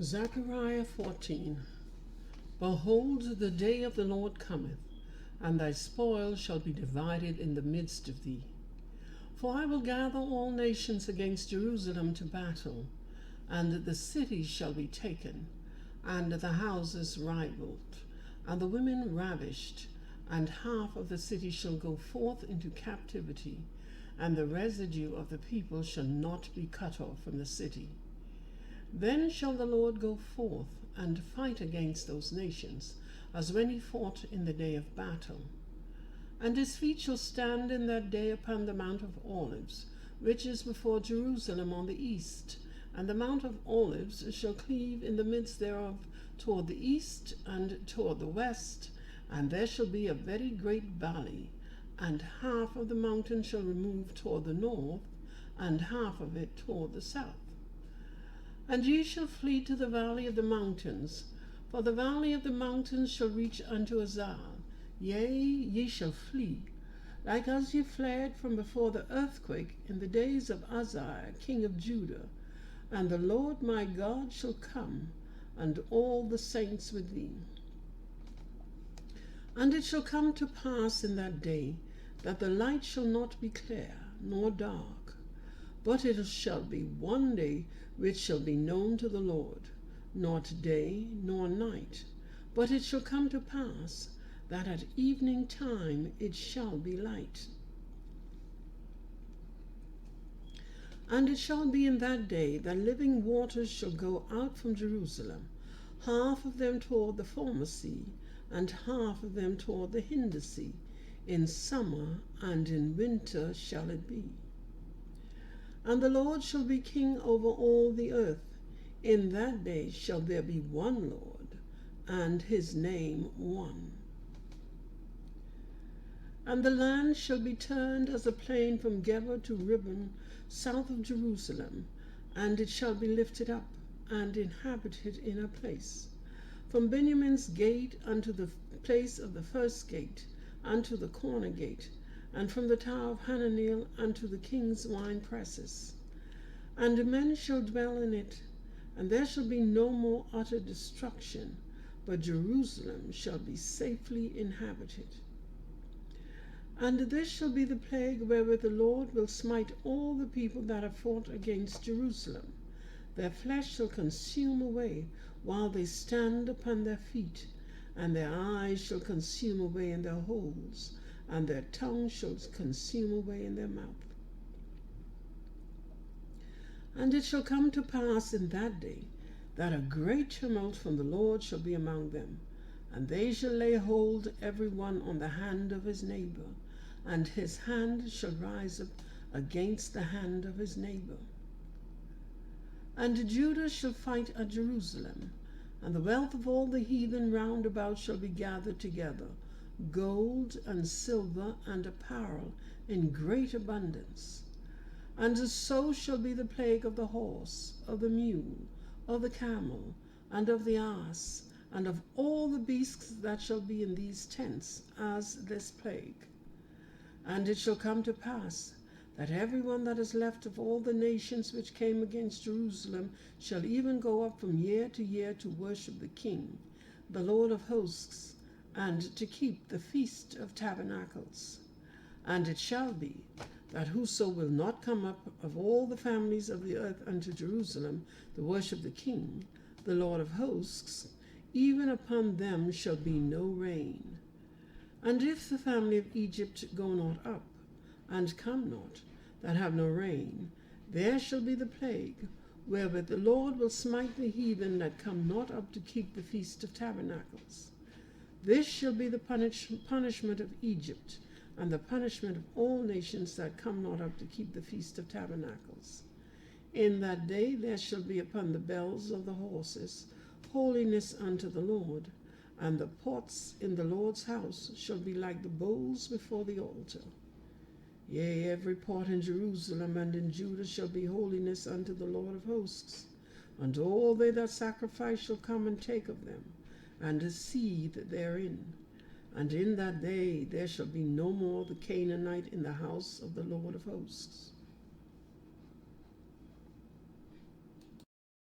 Zechariah 14. Behold, the day of the Lord cometh, and thy spoil shall be divided in the midst of thee. For I will gather all nations against Jerusalem to battle, and the city shall be taken, and the houses rivalled, and the women ravished, and half of the city shall go forth into captivity, and the residue of the people shall not be cut off from the city. Then shall the Lord go forth and fight against those nations, as when he fought in the day of battle. And his feet shall stand in that day upon the Mount of Olives, which is before Jerusalem on the east, and the Mount of Olives shall cleave in the midst thereof toward the east and toward the west, and there shall be a very great valley, and half of the mountain shall remove toward the north, and half of it toward the south. And ye shall flee to the valley of the mountains, for the valley of the mountains shall reach unto Azal. Yea, ye shall flee, like as ye fled from before the earthquake in the days of Uzziah, king of Judah. And the Lord my God shall come, and all the saints with thee. And it shall come to pass in that day, that the light shall not be clear, nor dark, but it shall be one day which shall be known to the Lord, not day nor night. But it shall come to pass that at evening time it shall be light. And it shall be in that day that living waters shall go out from Jerusalem, half of them toward the former sea, and half of them toward the hinder sea. In summer and in winter shall it be. And the Lord shall be king over all the earth. In that day shall there be one Lord, and his name one. And the land shall be turned as a plain from Geber to Ribbon, south of Jerusalem, and it shall be lifted up, and inhabited in a place. From Benjamin's gate unto the place of the first gate, unto the corner gate, and from the tower of Hananeel unto the king's wine presses. And men shall dwell in it, and there shall be no more utter destruction, but Jerusalem shall be safely inhabited. And this shall be the plague wherewith the Lord will smite all the people that have fought against Jerusalem. Their flesh shall consume away while they stand upon their feet, and their eyes shall consume away in their holes, and their tongue shall consume away in their mouth. And it shall come to pass in that day that a great tumult from the Lord shall be among them, and they shall lay hold every one on the hand of his neighbor, and his hand shall rise up against the hand of his neighbor. And Judah shall fight at Jerusalem, and the wealth of all the heathen round about shall be gathered together, gold and silver and apparel in great abundance. And so shall be the plague of the horse, of the mule, of the camel, and of the ass, and of all the beasts that shall be in these tents, as this plague. And it shall come to pass that every one that is left of all the nations which came against Jerusalem shall even go up from year to year to worship the King, the Lord of hosts, and to keep the Feast of Tabernacles. And it shall be that whoso will not come up of all the families of the earth unto Jerusalem to worship the King, the Lord of hosts, even upon them shall be no rain. And if the family of Egypt go not up, and come not, that have no rain, there shall be the plague, wherewith the Lord will smite the heathen that come not up to keep the Feast of Tabernacles. This shall be the punishment of Egypt, and the punishment of all nations that come not up to keep the Feast of Tabernacles. In that day there shall be upon the bells of the horses holiness unto the Lord, and the pots in the Lord's house shall be like the bowls before the altar. Yea, every pot in Jerusalem and in Judah shall be holiness unto the Lord of hosts, and all they that sacrifice shall come and take of them, and seethe therein. And in that day there shall be no more the Canaanite in the house of the Lord of hosts.